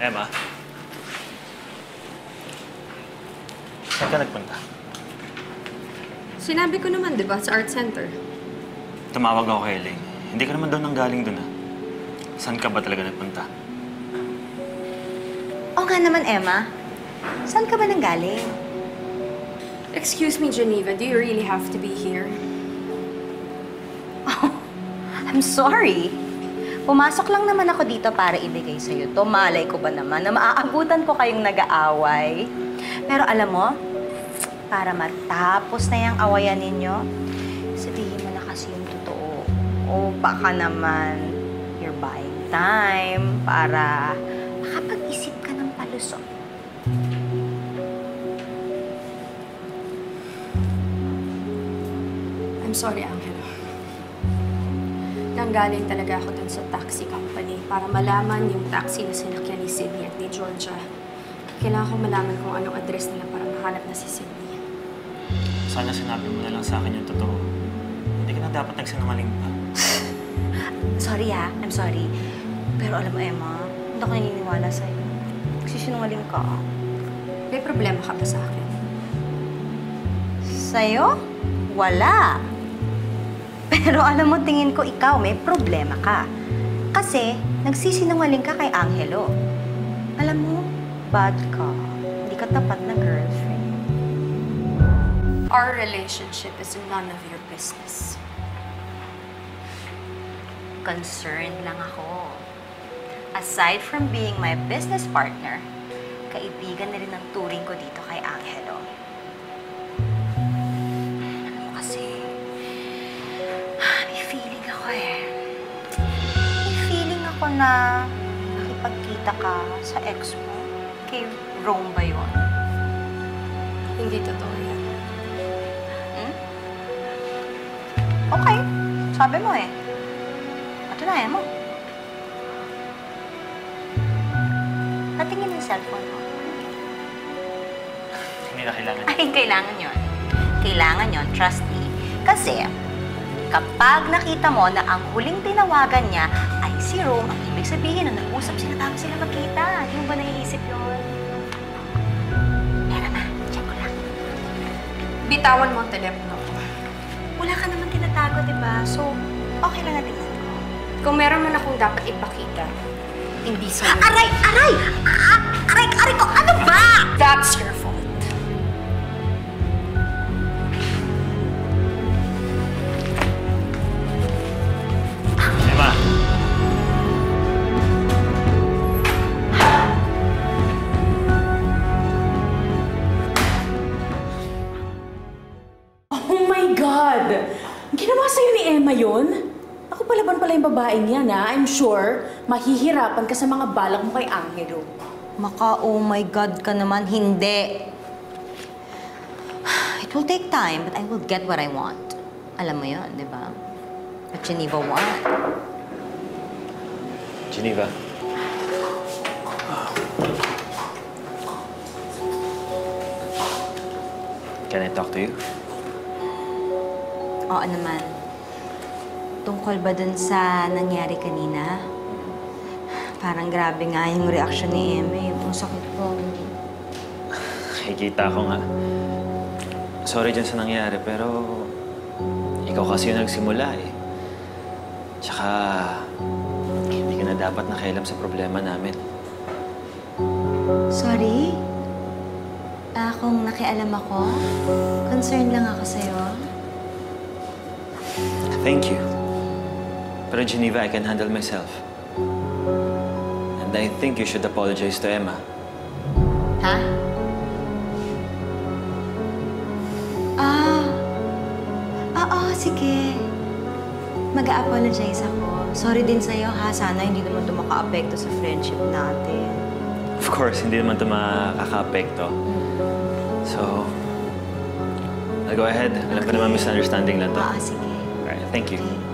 Emma? Saan ka nagpunta? Sinabi ko naman, di ba, sa art center. Tumawag ako kay Elaine. Hindi ka naman daw nanggaling doon, Saan ka ba talaga nagpunta? Oo nga naman, Emma. Saan ka ba nanggaling? Excuse me, Geneva, do you really have to be here? Oh, I'm sorry. Pumasok lang naman ako dito para ibigay sa'yo to. Malay ko ba naman na maaabutan ko kayong nag-aaway? Pero alam mo, para matapos na yung awayan ninyo, sabihin mo na kasi yung totoo. O baka naman, you're buying time para makapag-isip ka ng palusot. I'm sorry, Angela. Nanggaling talaga ako dun sa taxi company para malaman yung taxi na sinakyan ni Sydney at ni Georgia. Kailangan kong malaman kung anong address nila para mahanap na si Sydney. Sana sinabi mo na lang sa akin yung totoo. Hindi ka na dapat nagsinungaling pa. Sorry I'm sorry. Pero alam mo, Emma, hindi ako naniniwala sa'yo. Nagsisinungaling ka. May problema ka ba sa akin? Sa'yo? Wala. Pero alam mo, tingin ko ikaw may problema ka. Kasi nagsisinungaling ka kay Angelo. Alam mo, bad ka. Hindi ka tapat na girlfriend. Our relationship is none of your business. Concerned lang ako. Aside from being my business partner, kaibigan na rin ang turing ko dito kay Angelo. Alam mo kasi, may feeling ako May feeling ako na nakipagkita ka sa ex mo. Kay Rome ba yun? Hindi totoo yan. Okay. Sabi mo Patunayan mo. Patingin yung cellphone mo. Hindi na kailangan. Ay, kailangan yun. Kailangan yun, trust me. Kasi, kapag nakita mo na ang huling tinawagan niya ay si Rome, ang ibig sabihin na nag-usap sila tapos sila magkita. Hindi mo ba naiisip yun? Kaya naman, check ko lang. Bitawan mo ang telepono ko. Wala ka naman tinatago, diba? So, okay lang na tingnan ko. Kung meron man akong dapat ipakita, hindi sa'yo. Aray! Aray! Aray ko! Ano ba? That's your fault. Emma! Oh my God! Ginawa sa'yo ni Emma yun? Ako palaban pala yung babaeng yan, ha? I'm sure mahihirapan ka sa mga balak mo kay Angelo. Oh my God ka naman. Hindi. It will take time, but I will get what I want. Alam mo yun, di ba? What Geneva want. Geneva. Can I talk to you? Oo naman. Tungkol ba dun sa nangyari kanina? Parang grabe nga yung reaction ni Emma. Yung sakit ko. Nakikita ko nga. Sorry dyan sa nangyari, pero ikaw kasi yung nagsimula Tsaka, hindi ka na dapat nakialam sa problema namin. Sorry? Kung nakialam ako, concerned lang ako sa'yo. Thank you. Pero Geneva, I can handle myself. And I think you should apologize to Emma. Ha? Sige. Mag-a-apologize ako. Sorry din sa'yo, ha? Sana hindi naman ito maka-apekto sa friendship natin. Of course, hindi naman ito makaka-apekto. So, I'll go ahead. Alam ko naman misunderstanding lang to. Sige. Alright, thank you. Okay.